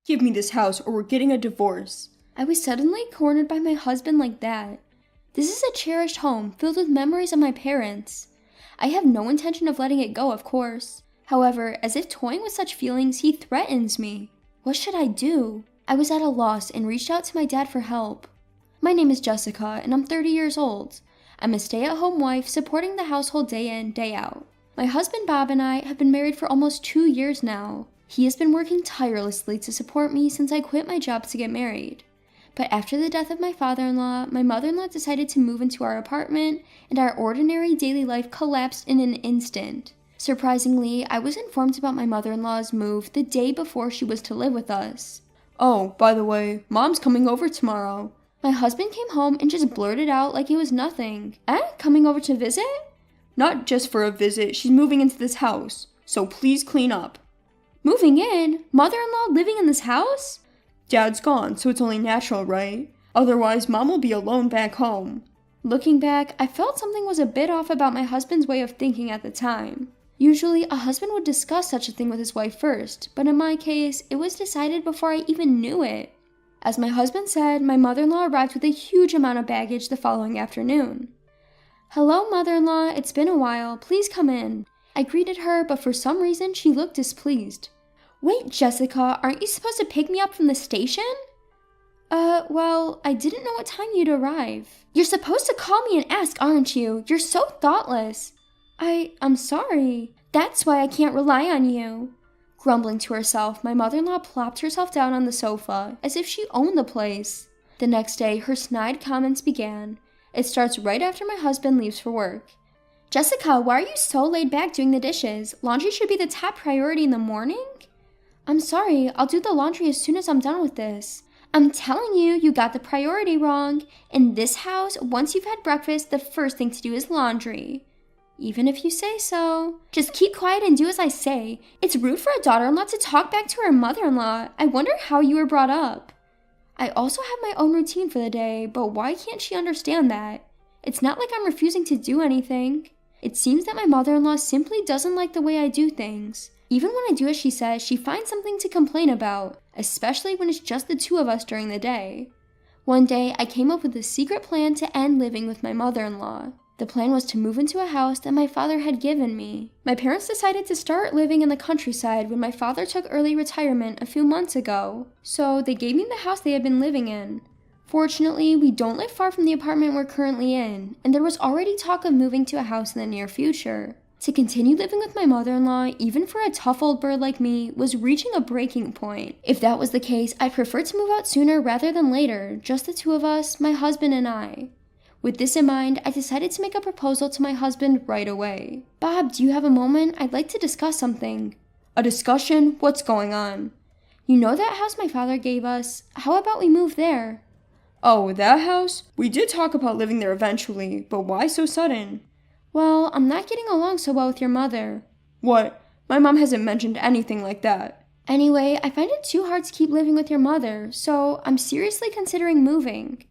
Give me this house or we're getting a divorce. I was suddenly cornered by my husband like that. This is a cherished home filled with memories of my parents. I have no intention of letting it go, of course. However, as if toying with such feelings, he threatens me. What should I do? I was at a loss and reached out to my dad for help. My name is Jessica and I'm 30 years old. I'm a stay-at-home wife supporting the household day in, day out. My husband Bob and I have been married for almost 2 years now. He has been working tirelessly to support me since I quit my job to get married. But after the death of my father-in-law, my mother-in-law decided to move into our apartment, and our ordinary daily life collapsed in an instant. Surprisingly, I was informed about my mother-in-law's move the day before she was to live with us. Oh, by the way, Mom's coming over tomorrow. My husband came home and just blurted out like it was nothing. Coming over to visit? Not just for a visit, she's moving into this house, so please clean up. Moving in? Mother-in-law living in this house? Dad's gone, so it's only natural, right? Otherwise, Mom will be alone back home. Looking back, I felt something was a bit off about my husband's way of thinking at the time. Usually, a husband would discuss such a thing with his wife first, but in my case, it was decided before I even knew it. As my husband said, my mother-in-law arrived with a huge amount of baggage the following afternoon. "Hello, mother-in-law, it's been a while, please come in." I greeted her, but for some reason, she looked displeased. "Wait, Jessica, aren't you supposed to pick me up from the station?" Well, I didn't know what time you'd arrive." "You're supposed to call me and ask, aren't you? You're so thoughtless." I'm sorry. That's why I can't rely on you." Grumbling to herself, my mother-in-law plopped herself down on the sofa, as if she owned the place. The next day, her snide comments began. It starts right after my husband leaves for work. "Jessica, why are you so laid back doing the dishes? Laundry should be the top priority in the morning?" "I'm sorry, I'll do the laundry as soon as I'm done with this." "I'm telling you, you got the priority wrong. In this house, once you've had breakfast, the first thing to do is laundry." "Even if you say so." "Just keep quiet and do as I say. It's rude for a daughter-in-law to talk back to her mother-in-law. I wonder how you were brought up." I also have my own routine for the day, but why can't she understand that? It's not like I'm refusing to do anything. It seems that my mother-in-law simply doesn't like the way I do things. Even when I do as she says, she finds something to complain about, especially when it's just the two of us during the day. One day, I came up with a secret plan to end living with my mother-in-law. The plan was to move into a house that my father had given me. My parents decided to start living in the countryside when my father took early retirement a few months ago, so they gave me the house they had been living in. Fortunately, we don't live far from the apartment we're currently in, and there was already talk of moving to a house in the near future. To continue living with my mother-in-law, even for a tough old bird like me, was reaching a breaking point. If that was the case, I'd prefer to move out sooner rather than later, just the two of us, my husband and I. With this in mind, I decided to make a proposal to my husband right away. "Bob, do you have a moment? I'd like to discuss something." A discussion? What's going on? "You know that house my father gave us? How about we move there?" "Oh, that house? We did talk about living there eventually, but why so sudden?" "Well, I'm not getting along so well with your mother." "What? My mom hasn't mentioned anything like that." "Anyway, I find it too hard to keep living with your mother, so I'm seriously considering moving."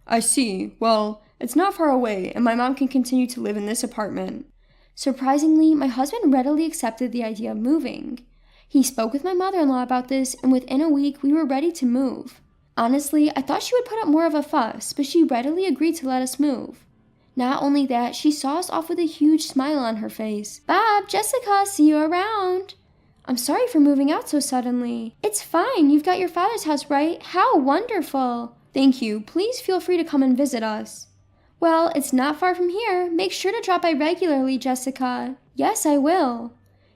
"I see. Well, it's not far away, and my mom can continue to live in this apartment." Surprisingly, my husband readily accepted the idea of moving. He spoke with my mother-in-law about this, and within a week, we were ready to move. Honestly, I thought she would put up more of a fuss, but she readily agreed to let us move. Not only that, she saw us off with a huge smile on her face. "Bob, Jessica, see you around." "I'm sorry for moving out so suddenly." "It's fine, you've got your father's house, right? How wonderful." "Thank you. Please feel free to come and visit us." "Well, it's not far from here. Make sure to drop by regularly, Jessica." "Yes, I will."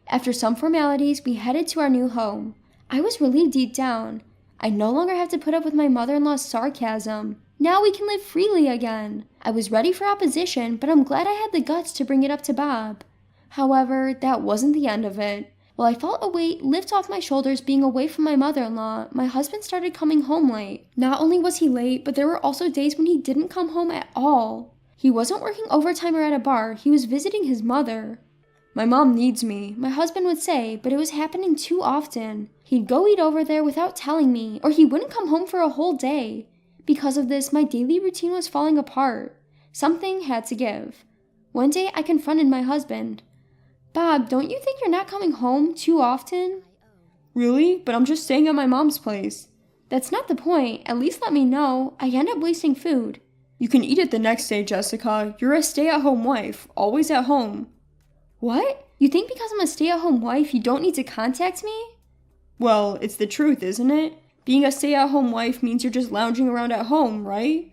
After some formalities, we headed to our new home. I was relieved deep down. I no longer have to put up with my mother-in-law's sarcasm. Now we can live freely again. I was ready for opposition, but I'm glad I had the guts to bring it up to Bob. However, that wasn't the end of it. While I felt a weight lift off my shoulders being away from my mother-in-law, my husband started coming home late. Not only was he late, but there were also days when he didn't come home at all. He wasn't working overtime or at a bar, he was visiting his mother. "My mom needs me," my husband would say, but it was happening too often. He'd go eat over there without telling me, or he wouldn't come home for a whole day. Because of this, my daily routine was falling apart. Something had to give. One day, I confronted my husband. "Bob, don't you think you're not coming home too often?" Really? But I'm just staying at my mom's place. That's not the point. At least let me know. I end up wasting food. You can eat it the next day, Jessica. You're a stay-at-home wife, always at home. What? You think because I'm a stay-at-home wife, you don't need to contact me? Well, it's the truth, isn't it? Being a stay-at-home wife means you're just lounging around at home, right?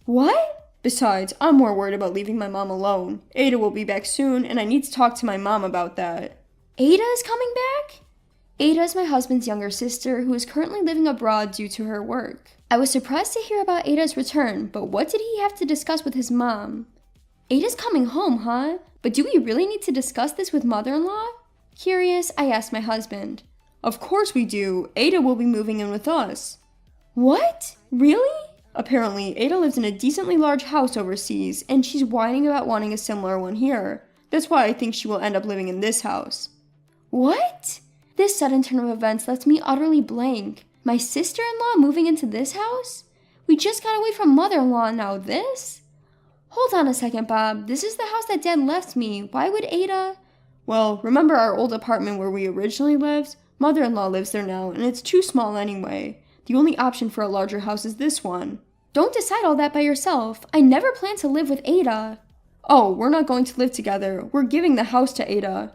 What? Besides, I'm more worried about leaving my mom alone. Ada will be back soon, and I need to talk to my mom about that. Ada is coming back? Ada is my husband's younger sister who is currently living abroad due to her work. I was surprised to hear about Ada's return, but what did he have to discuss with his mom? Ada's coming home, huh? But do we really need to discuss this with mother-in-law? Curious, I asked my husband. Of course we do. Ada will be moving in with us. What? Really? Apparently, Ada lives in a decently large house overseas, and she's whining about wanting a similar one here. That's why I think she will end up living in this house. What? This sudden turn of events left me utterly blank. My sister-in-law moving into this house? We just got away from mother-in-law, now this? Hold on a second, Bob. This is the house that Dad left me. Why would Ada... Well, remember our old apartment where we originally lived? Mother-in-law lives there now, and it's too small anyway. The only option for a larger house is this one. Don't decide all that by yourself. I never planned to live with Ada. Oh, we're not going to live together. We're giving the house to Ada.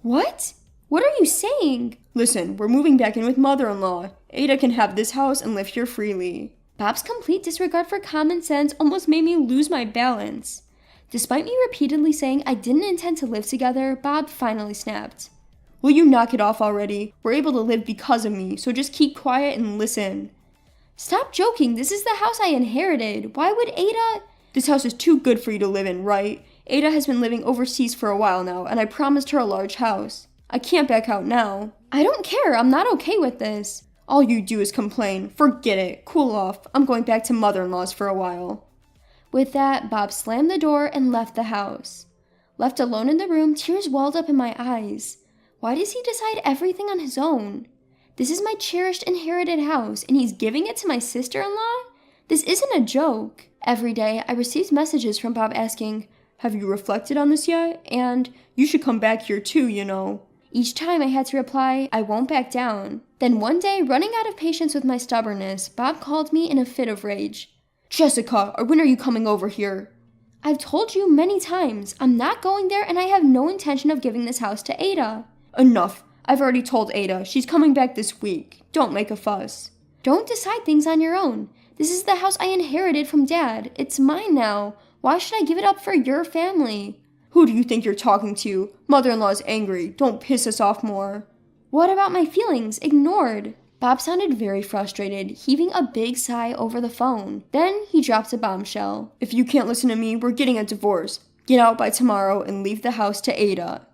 What? What are you saying? Listen, we're moving back in with mother-in-law. Ada can have this house and live here freely. Bob's complete disregard for common sense almost made me lose my balance. Despite me repeatedly saying I didn't intend to live together, Bob finally snapped. Will you knock it off already? We're able to live because of me, so just keep quiet and listen. Stop joking. This is the house I inherited. Why would Ada... This house is too good for you to live in, right? Ada has been living overseas for a while now, and I promised her a large house. I can't back out now. I don't care. I'm not okay with this. All you do is complain. Forget it. Cool off. I'm going back to mother-in-law's for a while. With that, Bob slammed the door and left the house. Left alone in the room, tears welled up in my eyes. Why does he decide everything on his own? This is my cherished inherited house, and he's giving it to my sister-in-law? This isn't a joke. Every day, I received messages from Bob asking, "Have you reflected on this yet?" And, "You should come back here too, you know." Each time I had to reply, "I won't back down." Then one day, running out of patience with my stubbornness, Bob called me in a fit of rage. "Jessica, when are you coming over here?" "I've told you many times, I'm not going there and I have no intention of giving this house to Ada." "Enough. I've already told Ada. She's coming back this week. Don't make a fuss." "Don't decide things on your own. This is the house I inherited from Dad. It's mine now. Why should I give it up for your family?" "Who do you think you're talking to? Mother-in-law is angry. Don't piss us off more." "What about my feelings? Ignored." Bob sounded very frustrated, heaving a big sigh over the phone. Then he dropped a bombshell. "If you can't listen to me, we're getting a divorce. Get out by tomorrow and leave the house to Ada."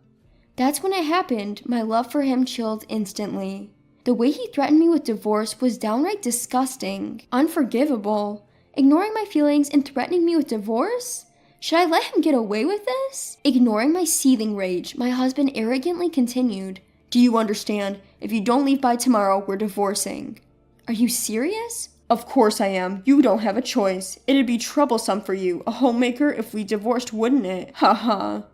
That's when it happened. My love for him chilled instantly. The way he threatened me with divorce was downright disgusting, unforgivable. Ignoring my feelings and threatening me with divorce? Should I let him get away with this? Ignoring my seething rage, my husband arrogantly continued, "Do you understand? If you don't leave by tomorrow, we're divorcing." "Are you serious?" "Of course I am. You don't have a choice. It'd be troublesome for you, a homemaker, if we divorced, wouldn't it? Ha ha."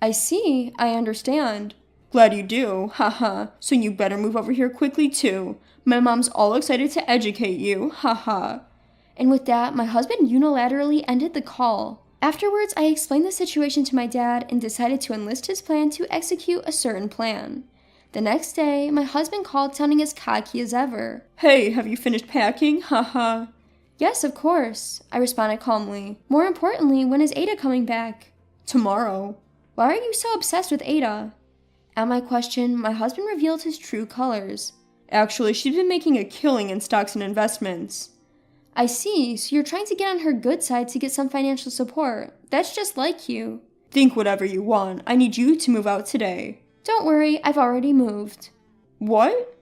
"I see. I understand." "Glad you do. Ha ha. So you better move over here quickly too. My mom's all excited to educate you. Ha ha." And with that, my husband unilaterally ended the call. Afterwards, I explained the situation to my dad and decided to enlist his plan to execute a certain plan. The next day, my husband called sounding as cocky as ever. "Hey, have you finished packing? Ha ha." "Yes, of course," I responded calmly. "More importantly, when is Ada coming back?" "Tomorrow." "Why are you so obsessed with Ada?" At my question, my husband revealed his true colors. "Actually, she's been making a killing in stocks and investments." "I see, so you're trying to get on her good side to get some financial support. That's just like you." "Think whatever you want. I need you to move out today." "Don't worry, I've already moved." "What?"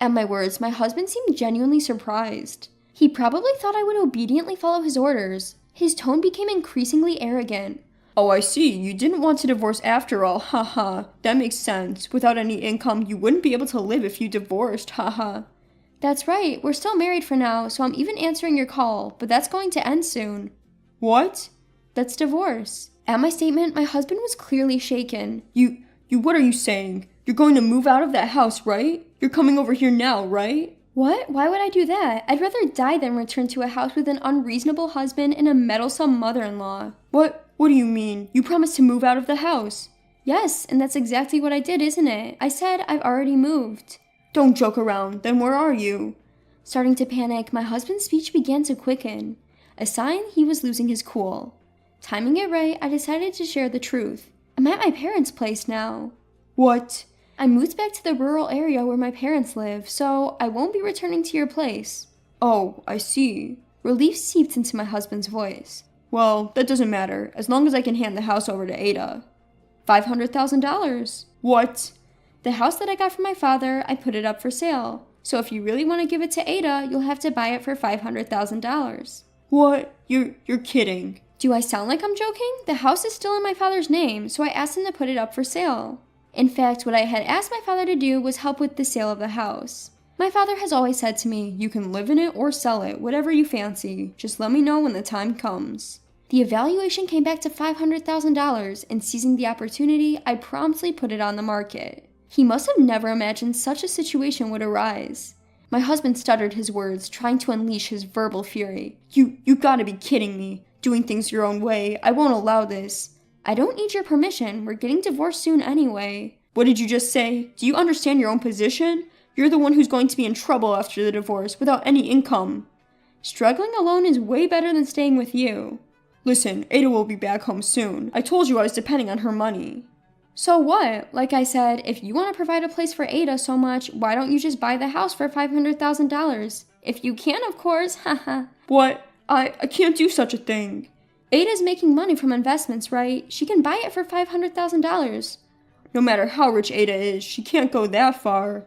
At my words, my husband seemed genuinely surprised. He probably thought I would obediently follow his orders. His tone became increasingly arrogant. "Oh, I see. You didn't want to divorce after all. Ha ha. That makes sense. Without any income, you wouldn't be able to live if you divorced. Ha ha." "That's right. We're still married for now, so I'm even answering your call, but that's going to end soon." "What?" "That's divorce." At my statement, my husband was clearly shaken. You, what are you saying? You're going to move out of that house, right? You're coming over here now, right? What? Why would I do that? I'd rather die than return to a house with an unreasonable husband and a meddlesome mother-in-law. What do you mean? You promised to move out of the house. Yes, and that's exactly what I did, isn't it? I said I've already moved. Don't joke around. Then where are you? Starting to panic, my husband's speech began to quicken, a sign he was losing his cool. Timing it right, I decided to share the truth. I'm at my parents' place now. What? I moved back to the rural area where my parents live, so I won't be returning to your place. Oh, I see. Relief seeped into my husband's voice. Well, that doesn't matter, as long as I can hand the house over to Aita. $500,000. What? The house that I got from my father, I put it up for sale. So if you really want to give it to Aita, you'll have to buy it for $500,000. What? You're kidding. Do I sound like I'm joking? The house is still in my father's name, so I asked him to put it up for sale. In fact, what I had asked my father to do was help with the sale of the house. My father has always said to me, you can live in it or sell it, whatever you fancy. Just let me know when the time comes. The evaluation came back to $500,000, and seizing the opportunity, I promptly put it on the market. He must have never imagined such a situation would arise. My husband stuttered his words, trying to unleash his verbal fury. You gotta be kidding me. Doing things your own way. I won't allow this. I don't need your permission. We're getting divorced soon anyway. What did you just say? Do you understand your own position? You're the one who's going to be in trouble after the divorce without any income. Struggling alone is way better than staying with you. Listen, Aita will be back home soon. I told you I was depending on her money. So what? Like I said, if you want to provide a place for Aita so much, why don't you just buy the house for $500,000? If you can, of course, haha. What? I can't do such a thing. Aita's making money from investments, right? She can buy it for $500,000. No matter how rich Aita is, she can't go that far.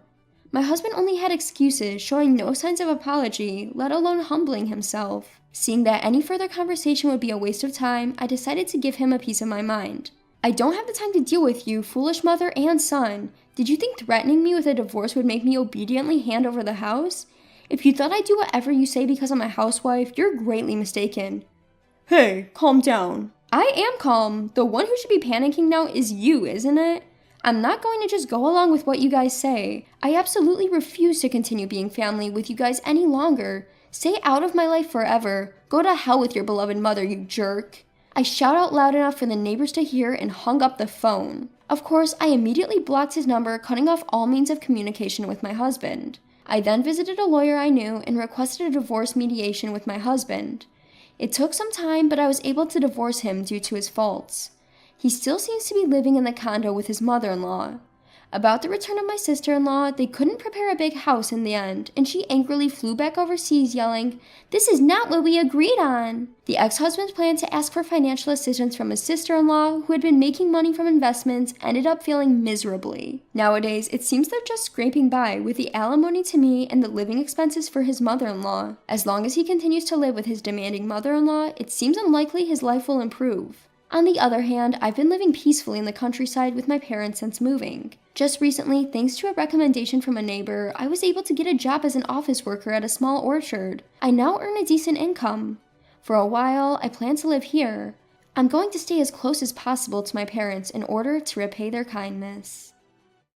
My husband only had excuses, showing no signs of apology, let alone humbling himself. Seeing that any further conversation would be a waste of time, I decided to give him a piece of my mind. I don't have the time to deal with you, foolish mother and son. Did you think threatening me with a divorce would make me obediently hand over the house? If you thought I'd do whatever you say because I'm a housewife, you're greatly mistaken. Hey, calm down. I am calm. The one who should be panicking now is you, isn't it? I'm not going to just go along with what you guys say. I absolutely refuse to continue being family with you guys any longer. Stay out of my life forever. Go to hell with your beloved mother, you jerk. I shout out loud enough for the neighbors to hear and hung up the phone. Of course, I immediately blocked his number, cutting off all means of communication with my husband. I then visited a lawyer I knew and requested a divorce mediation with my husband. It took some time, but I was able to divorce him due to his faults. He still seems to be living in the condo with his mother-in-law. About the return of my sister-in-law, they couldn't prepare a big house in the end, and she angrily flew back overseas yelling, "This is not what we agreed on!" The ex-husband's plan to ask for financial assistance from his sister-in-law, who had been making money from investments, ended up failing miserably. Nowadays, it seems they're just scraping by with the alimony to me and the living expenses for his mother-in-law. As long as he continues to live with his demanding mother-in-law, it seems unlikely his life will improve. On the other hand, I've been living peacefully in the countryside with my parents since moving. Just recently, thanks to a recommendation from a neighbor, I was able to get a job as an office worker at a small orchard. I now earn a decent income. For a while, I plan to live here. I'm going to stay as close as possible to my parents in order to repay their kindness.